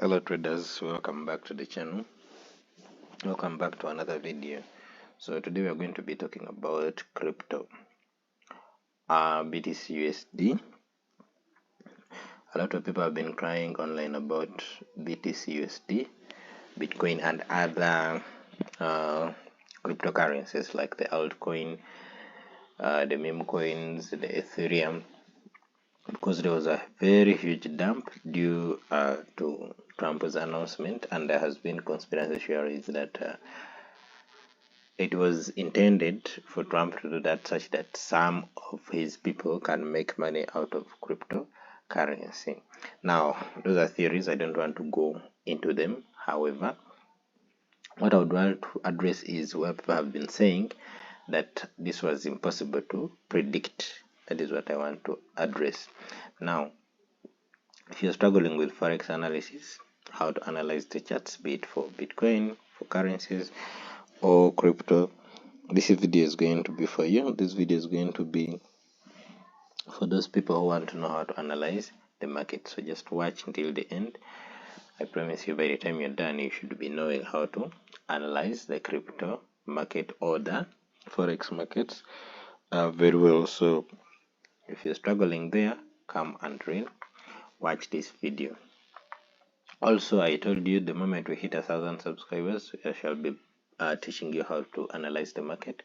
Hello traders, welcome back to the channel. Welcome back to another video. So today we are going to be talking about crypto, BTC USD. A lot of people have been crying online about BTC USD, Bitcoin, and other cryptocurrencies like the altcoin, the meme coins, the Ethereum, because there was a very huge dump due to Trump's announcement, and there has been conspiracy theories that it was intended for Trump to do that such that some of his people can make money out of cryptocurrency. Now, those are theories. I don't want to go into them. However, what I would want to address is what people have been saying, that this was impossible to predict. That is what I want to address. Now, if you're struggling with forex analysis, how to analyze the charts, be it for Bitcoin, for currencies, or crypto, this video is going to be for you. This video is going to be for those people who want to know how to analyze the market. So just watch until the end. I promise you, by the time you're done, you should be knowing how to analyze the crypto market or the forex markets very well. So if you're struggling there, come and watch this video. Also, I told you the moment we hit 1,000 subscribers, I shall be teaching you how to analyze the market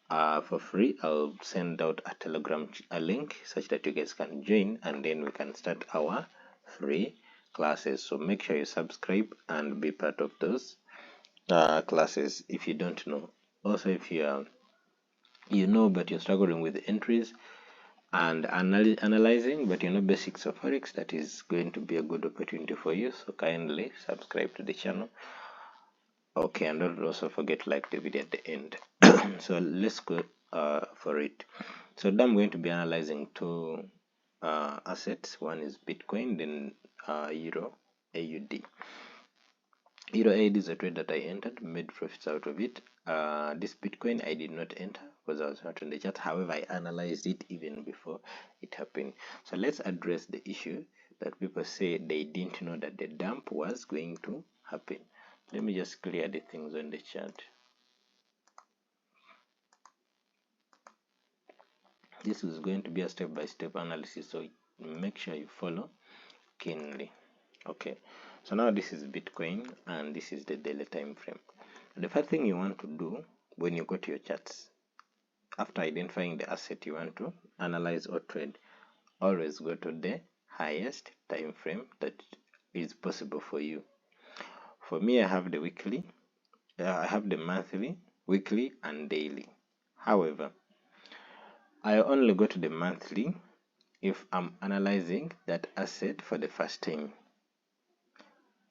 for free. I'll send out a Telegram link such that you guys can join, and then we can start our free classes. So make sure you subscribe and be part of those classes if you don't know. Also, if you know but you're struggling with the entries and analyzing but you know basics of forex, that is going to be a good opportunity for you. So kindly subscribe to the channel. Okay, and don't also forget to like the video at the end. So let's go for it. So I'm going to be analyzing two assets. One is Bitcoin, then Euro AUD. Euro AUD is a trade that I entered, made profits out of it. This Bitcoin I did not enter because I was not on the chart. However, I analyzed it even before it happened. So let's address the issue that people say they didn't know that the dump was going to happen. Let me just clear the things on the chart. This is going to be a step-by-step analysis, so make sure you follow keenly. Okay, so now this is Bitcoin and this is the daily time frame. The first thing you want to do when you go to your charts, after identifying the asset you want to analyze or trade, always go to the highest time frame that is possible for you. For me, I have the weekly, I have the monthly, weekly, and daily. However, I only go to the monthly if I'm analyzing that asset for the first time,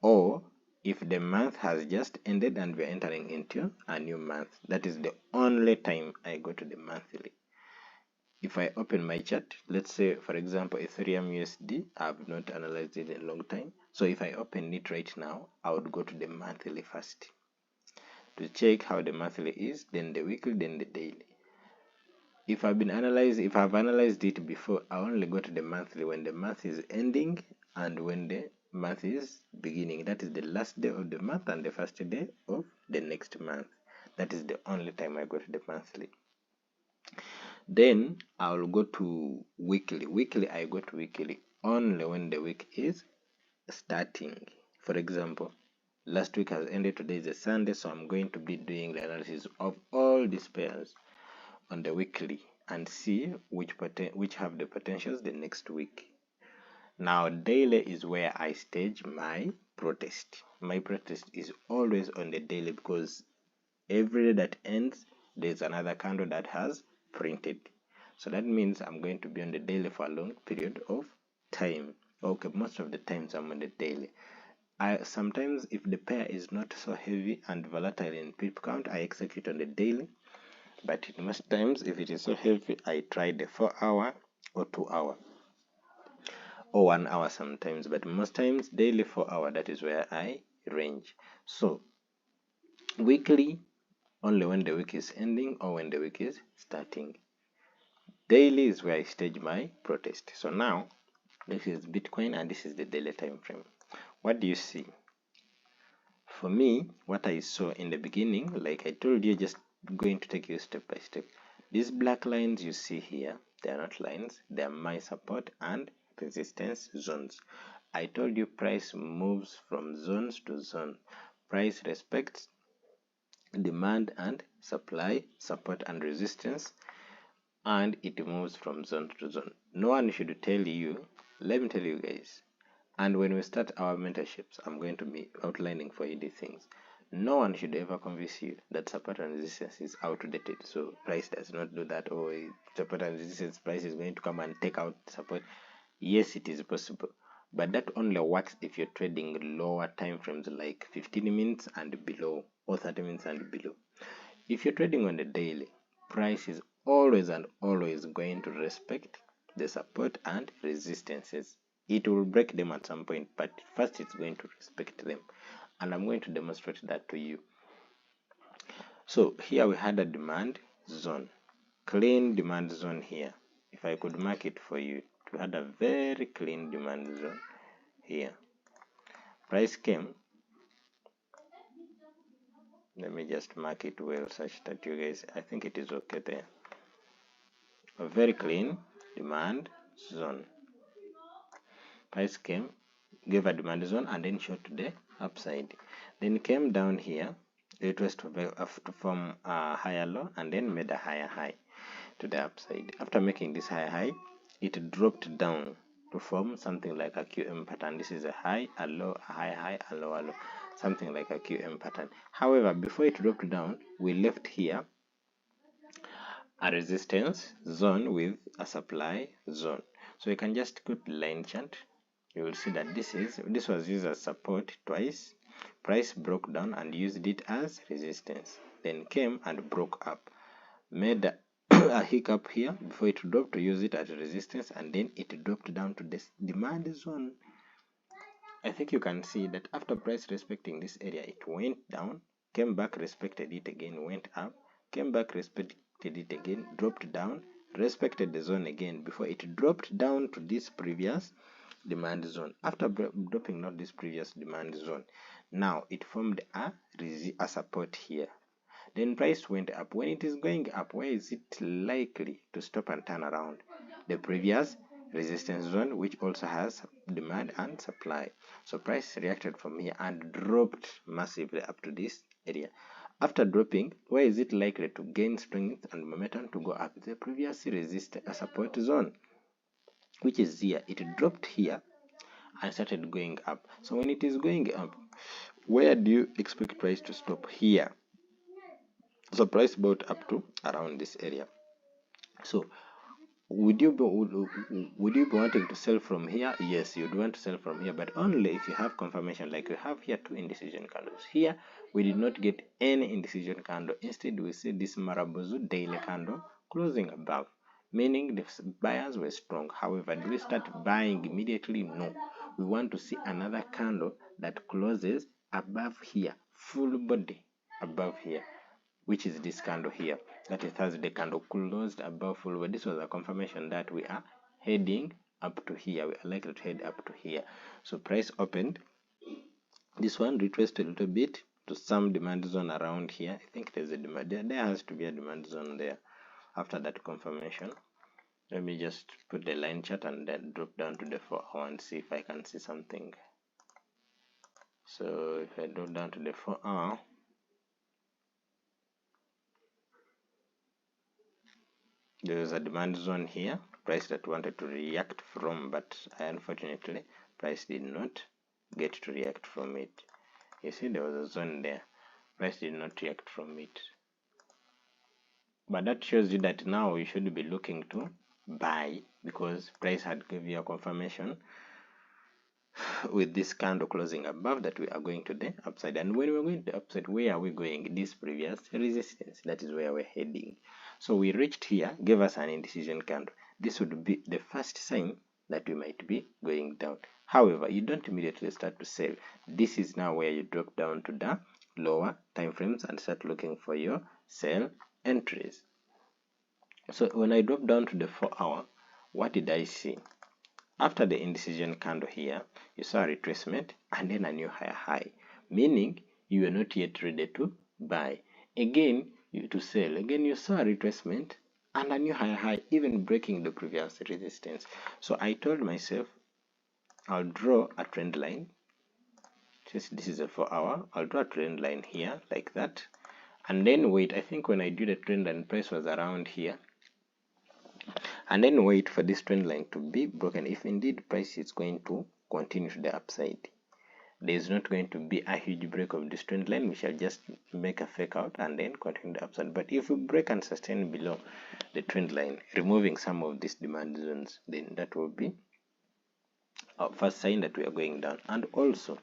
or if the month has just ended and we're entering into a new month. That is the only time I go to the monthly. If I open my chart, let's say for example Ethereum USD, I've not analyzed it in a long time, so if I open it right now, I would go to the monthly first to check how the monthly is, then the weekly, then the daily. If I've analyzed it before, I only go to the monthly when the month is ending and when the month is beginning. That is the last day of the month and the first day of the next month. That is the only time I go to the monthly. Then I'll go to weekly. I go to weekly only when the week is starting. For example, last week has ended, today is a Sunday, so I'm going to be doing the analysis of all these pairs on the weekly and see which have the potentials the next week. Now daily is where I stage my protest. My protest is always on the daily because every day that ends there's another candle that has printed. So that means I'm going to be on the daily for a long period of time. Okay, most of the times I'm on the daily. Sometimes if the pair is not so heavy and volatile in pip count, I execute on the daily. But most times, if it is so heavy, I try the 4 hour or 2 hour or 1 hour sometimes. But most times, daily 4 hour, that is where I range. So, weekly, only when the week is ending or when the week is starting. Daily is where I stage my protest. So now, this is Bitcoin and this is the daily time frame. what do you see? For me, what I saw in the beginning, like I told you, just going to take you step by step. These black lines you see here, they are not lines, they are my support and resistance zones. I told you price moves from zones to zone. Price respects demand and supply, support and resistance, and it moves from zone to zone. No one should tell you, let me tell you guys, and when we start our mentorships, I'm going to be outlining for you these things. No one should ever convince you that support and resistance is outdated. So price does not do that, or support and resistance price is going to come and take out support. Yes, it is possible, but that only works if you're trading lower time frames like 15 minutes and below, or 30 minutes and below. If you're trading on the daily, price is always and always going to respect the support and resistances. It will break them at some point, but first it's going to respect them, and I'm going to demonstrate that to you. So here we had a demand zone, clean demand zone here. If I could mark it for you, we had a very clean demand zone here. Price came, let me just mark it well such that you guys, I think it is okay there. A very clean demand zone. Price came, gave a demand zone, and then shot to the upside. Then came down here, it was to form a higher low, and then made a higher high to the upside. After making this higher high, it dropped down to form something like a QM pattern. This is a high, a low, a high, high, a low, a low, something like a QM pattern. However, before it dropped down, we left here a resistance zone with a supply zone. So you can just put line chart. You will see that this was used as support twice. Price broke down and used it as resistance, then came and broke up, made a hiccup here before it dropped to use it as resistance, and then it dropped down to this demand zone. I think you can see that after price respecting this area, it went down, came back, respected it again, went up, came back, respected it again, dropped down, respected the zone again before it dropped down to this previous demand zone. After dropping not this previous demand zone, now it formed a support here. Then price went up. When it is going up, where is it likely to stop and turn around? The previous resistance zone, which also has demand and supply. So price reacted from here and dropped massively up to this area. After dropping, where is it likely to gain strength and momentum to go up? The previous support zone, which is here. It dropped here and started going up. So when it is going up, where do you expect price to stop? Here. So price bought up to around this area. So would you be wanting to sell from here? Yes, you'd want to sell from here, but only if you have confirmation. Like we have here two indecision candles. Here we did not get any indecision candle. Instead, we see this Marabozu daily candle closing above, meaning the buyers were strong. However, do we start buying immediately? No. We want to see another candle that closes above here, full body above here, which is this candle here. That is Thursday candle closed above full body. This was a confirmation that we are heading up to here. We are likely to head up to here. So price opened. This one retraced a little bit to some demand zone around here. I think there's a demand there. There has to be a demand zone there after that confirmation. Let me just put the line chart and then drop down to the 4 hour and see if I can see something. So if I drop down to the 4 hour, there is a demand zone here, price that wanted to react from, but unfortunately price did not get to react from it. You see there was a zone there, price did not react from it. But that shows you that now you should be looking to buy, because price had given you a confirmation with this candle closing above that we are going to the upside. And when we're going to the upside, where are we going? This previous resistance, that is where we're heading. So we reached here, gave us an indecision candle. This would be the first sign that we might be going down. However, you don't immediately start to sell. This is now where you drop down to the lower time frames and start looking for your sell entries. So when I drop down to the 4 hour, what did I see? After the indecision candle here, you saw a retracement and then a new higher high, meaning you are not yet ready to buy. Again, you to sell. Again, you saw a retracement and a new higher high, even breaking the previous resistance. So I told myself, I'll draw a trend line. Since this is a 4-hour, I'll draw a trend line here like that, and then wait. I think when I did the trend line, price was around here, and then wait for this trend line to be broken. If indeed price is going to continue to the upside, there is not going to be a huge break of this trend line. We shall just make a fake out and then continue the upside. But if we break and sustain below the trend line, removing some of these demand zones, then that will be our first sign that we are going down. And also,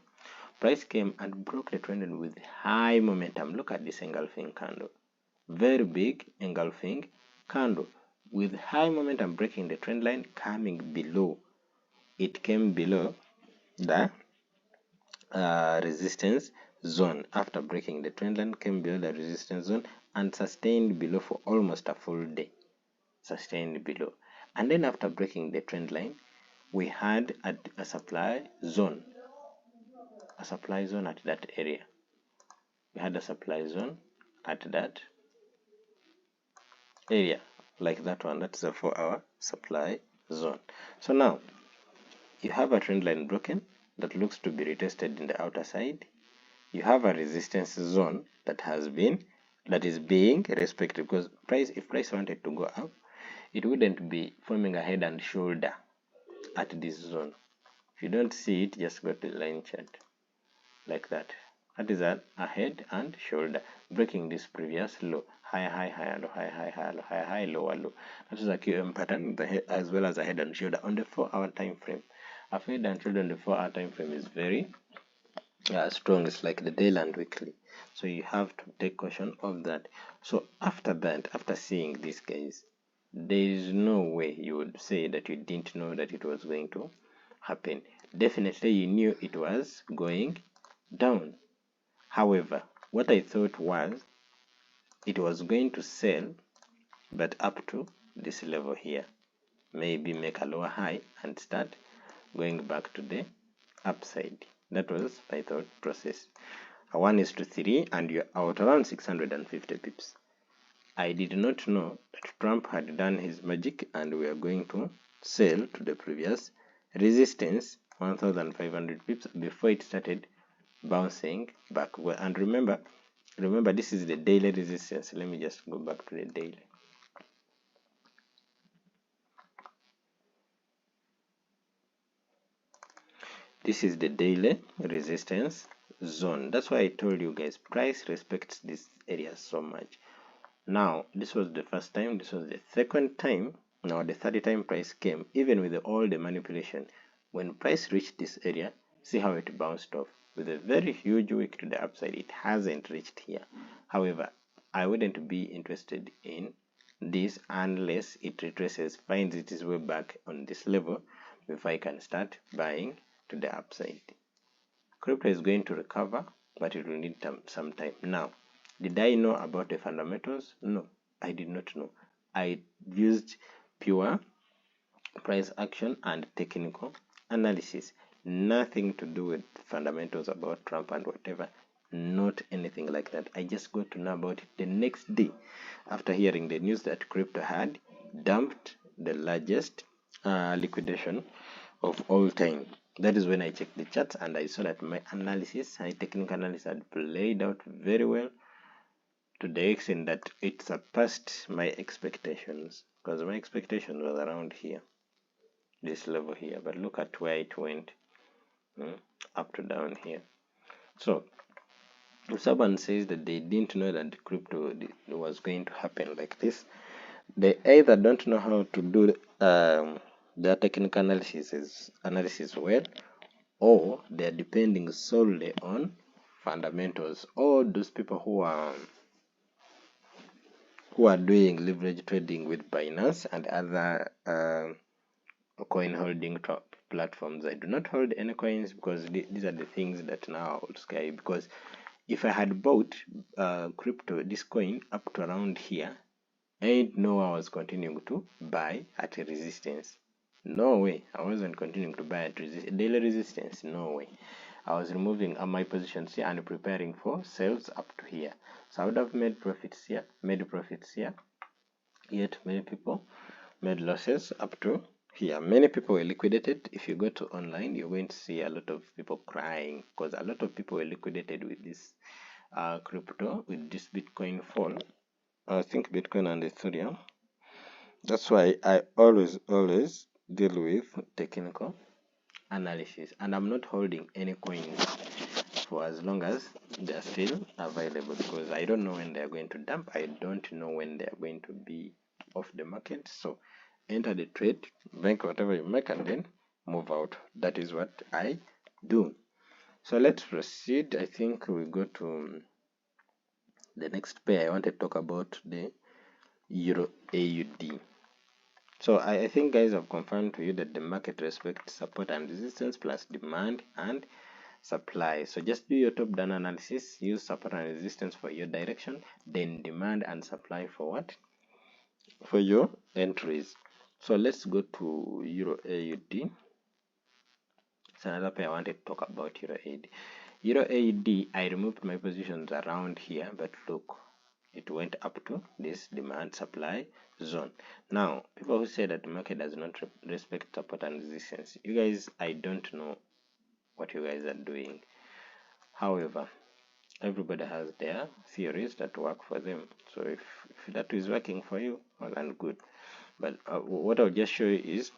price came and broke the trend line with high momentum. Look at this engulfing candle, very big engulfing candle with high momentum, breaking the trend line, coming below. It came below the resistance zone. After breaking the trend line, came below the resistance zone and sustained below for almost a full day. Sustained below, and then after breaking the trend line, we had a supply zone. A supply zone at that area. We had a supply zone at that area, like that one. That's a 4-hour supply zone. So now you have a trend line broken that looks to be retested in the outer side. You have a resistance zone that is being respected, because if price wanted to go up, it wouldn't be forming a head and shoulder at this zone. If you don't see it, just go to the line chart like that. That is a head and shoulder, breaking this previous low. High, high, high, low, high, high, high, low, high, high, lower, low. That is a QM pattern, as well as a head and shoulder on the 4-hour time frame. A head and shoulder on the 4-hour time frame is very strong. It's like the daily and weekly. So you have to take caution of that. So after that, after seeing these guys, there is no way you would say that you didn't know that it was going to happen. Definitely you knew it was going down. However, what I thought was it was going to sell, but up to this level here, maybe make a lower high and start going back to the upside. That was my thought process. A 1:3, and you're out around 650 pips. I did not know that Trump had done his magic and we are going to sell to the previous resistance, 1,500 pips, before it started bouncing back. Well, and remember, this is the daily resistance. Let me just go back to the daily. This is the daily resistance zone. That's why I told you guys, price respects this area so much. Now, this was the first time, this was the second time, now the third time price came, even with all the manipulation. When price reached this area, see how it bounced off with a very huge wick to the upside. It hasn't reached here. However, I wouldn't be interested in this unless it retraces, finds its way back on this level before I can start buying to the upside. Crypto is going to recover, but it will need some time. Now, did I know about the fundamentals? No, I did not know. I used pure price action and technical analysis. Nothing to do with fundamentals about Trump and whatever. Not anything like that. I just got to know about it the next day after hearing the news that crypto had dumped the largest liquidation of all time. That is when I checked the charts and I saw that my analysis, my technical analysis, had played out very well, to the extent that it surpassed my expectations, because my expectation was around here, this level here, but look at where it went, up to down here. So if someone says that they didn't know that the crypto was going to happen like this, they either don't know how to do their technical analysis well, or they're depending solely on fundamentals. All those people who are doing leverage trading with Binance and other coin holding platforms. I do not hold any coins, because these are the things that now hold sky. Because if I had bought crypto, this coin, up to around here, I know I was continuing to buy at a resistance. No way. I wasn't continuing to buy at daily resistance. No way. I was removing my positions here and preparing for sales up to here. So I would have made profits here, yet many people made losses up to here. Many people were liquidated. If you go to online, you're going to see a lot of people crying because a lot of people were liquidated with this crypto, with this Bitcoin fall. I think Bitcoin and Ethereum. That's why I always deal with technical analysis, and I'm not holding any coins for as long as they're still available, because I don't know when they're going to dump. I don't know when they're going to be off the market. So enter the trade, make whatever you make, and then move out. That is what I do. So let's proceed. I think we go to the next pair. I want to talk about the Euro AUD. So I think guys have confirmed to you that the market respects support and resistance plus demand and supply. So just do your top down analysis, use support and resistance for your direction, then demand and supply for what? For your entries. So let's go to Euro AUD. It's another pair I wanted to talk about. Euro AUD. Euro AUD, I removed my positions around here, but look, it went up to this demand supply zone. Now, people who say that the market does not respect support and resistance, you guys, I don't know what you guys are doing. However, everybody has their theories that work for them. So if that is working for you, well and good. But what I'll just show you is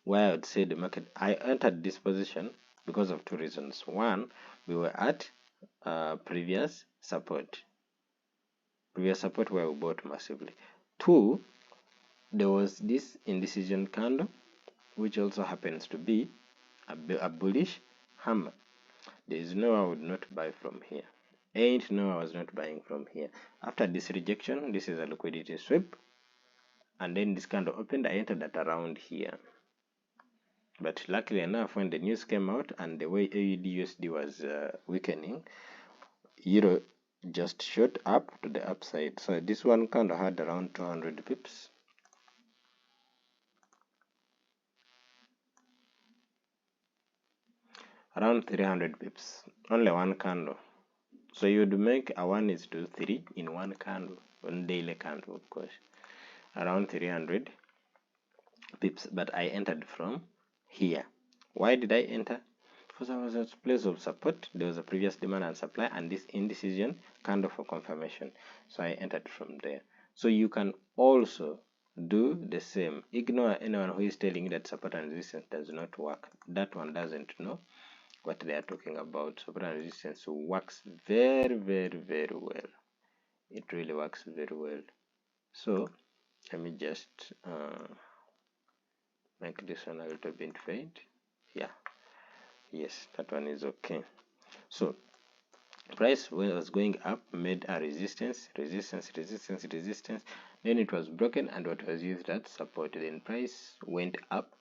why I would say the market. I entered this position because of two reasons. One, we were at previous support where we bought massively. Two, there was this indecision candle, which also happens to be a bullish hammer. There is no I would not buy from here. Ain't no I was not buying from here. After this rejection, this is a liquidity sweep, and then this candle opened. I entered at around here. But luckily enough, when the news came out and the way AUD USD was weakening, Euro just shot up to the upside. So this one candle had around 200 pips. Around 300 pips. Only one candle. So you would make a 1:3 in one candle, one daily candle, of course. Around 300 pips. But I entered from here. Why did I enter? Because I was at a place of support. There was a previous demand and supply, and this indecision candle for confirmation. So I entered from there. So you can also do the same. Ignore anyone who is telling you that support and resistance does not work. That one doesn't know what they are talking about. Support and resistance works very, very, very well. It really works very well. So let me just make this one a little bit fade. Yeah, yes, that one is okay. So price was going up, made a resistance, then it was broken, and what was used as support. Then price went up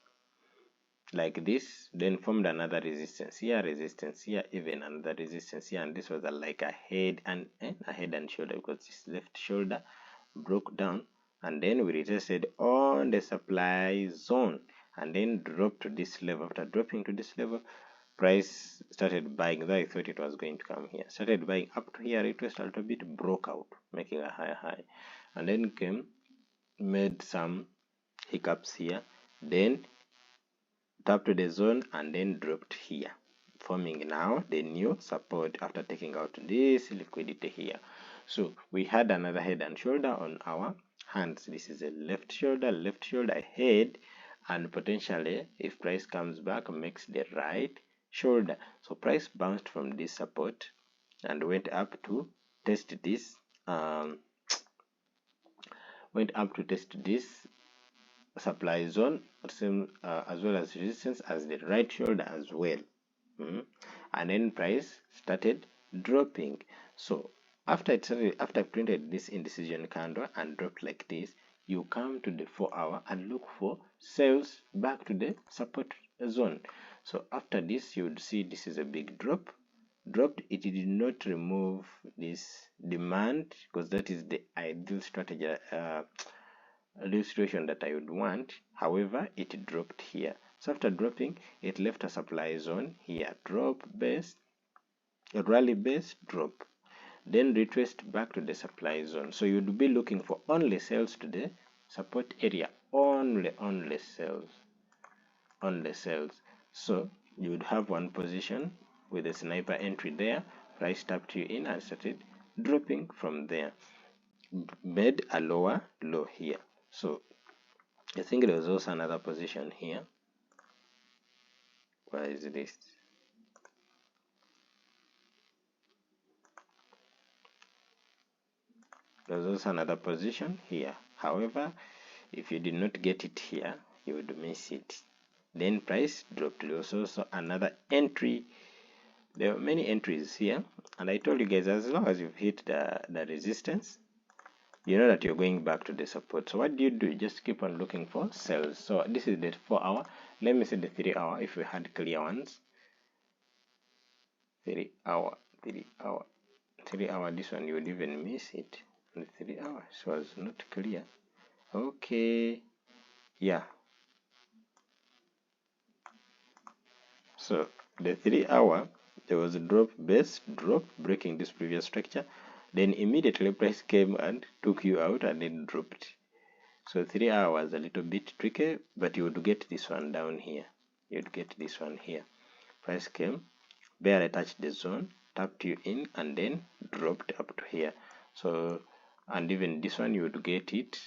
like this, then formed another resistance here, even another resistance here, and this was like a head and shoulder, because this left shoulder broke down, and then we retested on the supply zone and then dropped to this level. After dropping to this level, price started buying. Though I thought it was going to come here, started buying up to here, retraced a little bit, broke out, making a high, and then made some hiccups here, then tapped to the zone and then dropped here, forming now the new support after taking out this liquidity here. So we had another head and shoulder on our hands. This is a left shoulder, head, and potentially if price comes back makes the right shoulder. So price bounced from this support and went up to test this supply zone, same as well as resistance as the right shoulder as well. And then price started dropping. So after I printed this indecision candle and dropped like this, you come to the 4-hour and look for sales back to the support zone. So after this, you would see this is a big dropped. It did not remove this demand, because that is the ideal strategy situation that I would want. However, it dropped here. So after dropping, it left a supply zone here. Drop, base, rally base, drop. Then retraced back to the supply zone. So you'd be looking for only sales to the support area. Only sales. Only sales. So you would have one position with a sniper entry there. Price tapped you in and started dropping from there. Made a lower low here. So I think there was also another position here. Where is this? There was also another position here. However, if you did not get it here, you would miss it. Then price dropped. There was also another entry. There are many entries here, and I told you guys, as long as you've hit the resistance, you know that you're going back to the support. So what do? You just keep on looking for sales. So this is the 4 hour. Let me see the 3 hour if we had clear ones. 3 hour, 3 hour, 3 hour. This one you would even miss it. The 3 hours was not clear. Okay, yeah. So the 3 hour, there was a drop, base drop, breaking this previous structure. Then immediately price came and took you out and then dropped. So 3 hours a little bit tricky, but you would get this one down here. You'd get this one here. Price came, barely touched the zone, tapped you in, and then dropped up to here. So, and even this one you would get it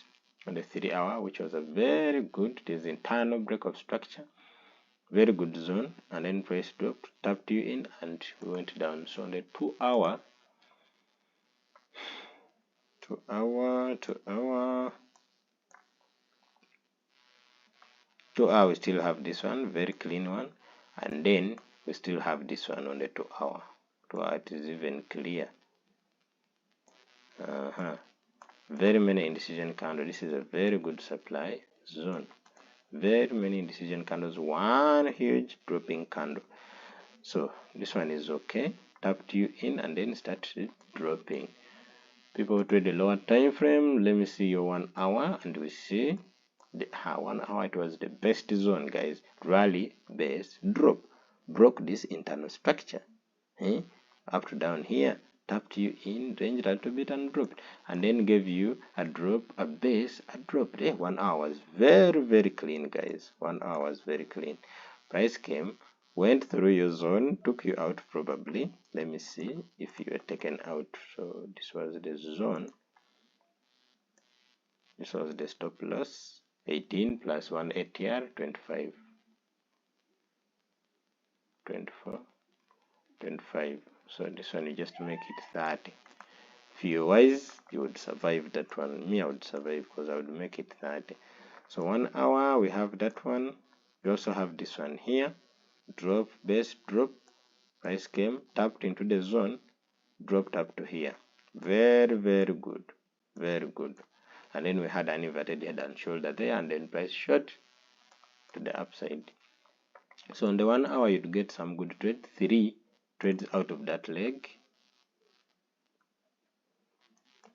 on the 3 hour, which was a very good, this internal break of structure, very good zone, and then price dropped, tapped you in, and we went down. So on the 2 hour, 2 hour, 2 hour, 2 hour, we still have this one, very clean one, and then we still have this one on the 2 hour. 2 hour, it is even clear. Very many indecision candles. This is a very good supply zone. Very many indecision candles. One huge dropping candle. So this one is okay. Tapped you in and then started dropping. People trade the lower time frame. Let me see your 1 hour, and we see the 1 hour. It was the best zone, guys. Rally, base, drop. Broke this internal structure. Up to down here, tapped you in, ranged a little bit and dropped, and then gave you a drop, a base, a drop. 1 hour was very clean, guys. 1 hour was very clean. Price came, went through your zone, took you out probably. Let me see if you were taken out. So this was the zone. This was the stop loss. 18 plus 1 ATR, 25. 24, 25. So this one you just make it 30. If you're wise, you would survive that one. Me, I would survive because I would make it 30. So 1 hour, we have that one. We also have this one here. Drop, base, drop. Price came, tapped into the zone, dropped up to here. Very good. Very good. And then we had an inverted head and shoulder there, and then price shot to the upside. So on the 1 hour, you'd get some good trade. 3 trades out of that leg.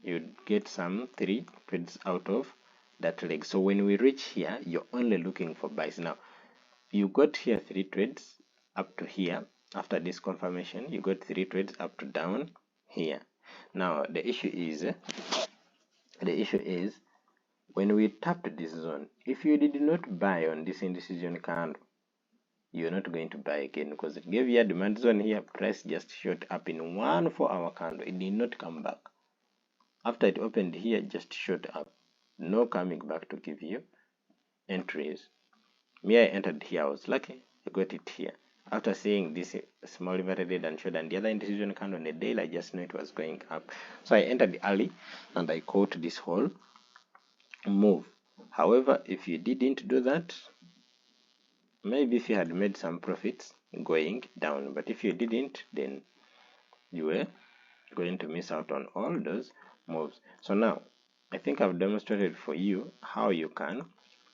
You'd get some 3 trades out of that leg. So when we reach here, you're only looking for buys. Now you got here 3 trades up to here. After this confirmation, you got 3 trades up to down here. Now the issue is when we tapped this zone, if you did not buy on this indecision candle, you're not going to buy again because it gave you a demand zone here. Price just shot up in 1 4-hour candle. It did not come back. After it opened here, just shot up. No coming back to give you entries. Me, I entered here. I was lucky. I got it here. After seeing this small inverted and showed and the other indecision candle on the daily, I just knew it was going up. So I entered early and I caught this whole move. However, if you didn't do that, maybe if you had made some profits going down, but if you didn't, then you were going to miss out on all those moves. So now I think I've demonstrated for you how you can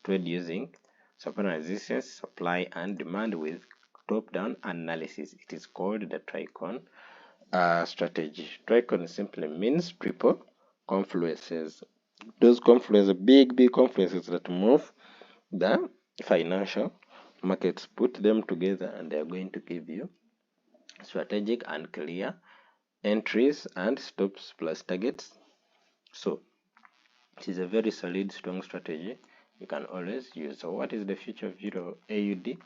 trade using support and resistance, supply and demand with top-down analysis. It is called the tricon strategy. Tricon simply means triple confluences. Those confluences, big confluences that move the financial markets, put them together and they are going to give you strategic and clear entries and stops plus targets. So it is a very solid, strong strategy you can always use. So what is the future of Euro AUD?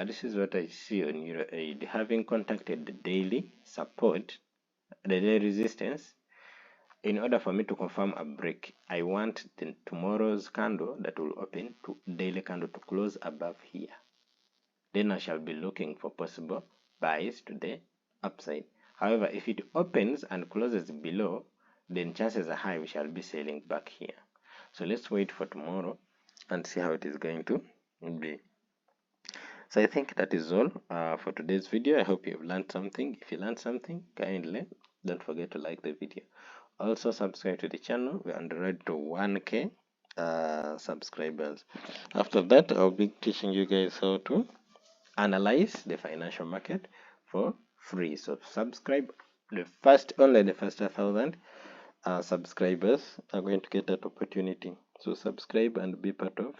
This is what I see on Euro AUD. Having contacted the daily support, the daily resistance, in order for me to confirm a break, I want tomorrow's candle that will open to daily candle to close above here. Then I shall be looking for possible buys to the upside. However, if it opens and closes below, then chances are high we shall be selling back here. So let's wait for tomorrow and see how it is going to be. So I think that is all for today's video. I hope you've learned something. If you learned something, kindly don't forget to like the video. Also subscribe to the channel. We're on the road to 1k subscribers. After that, I'll be teaching you guys how to analyze the financial market for free. So subscribe. Only the first 1,000 subscribers are going to get that opportunity. So subscribe and be part of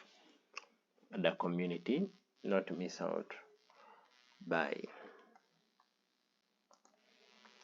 the community, not miss out. Bye.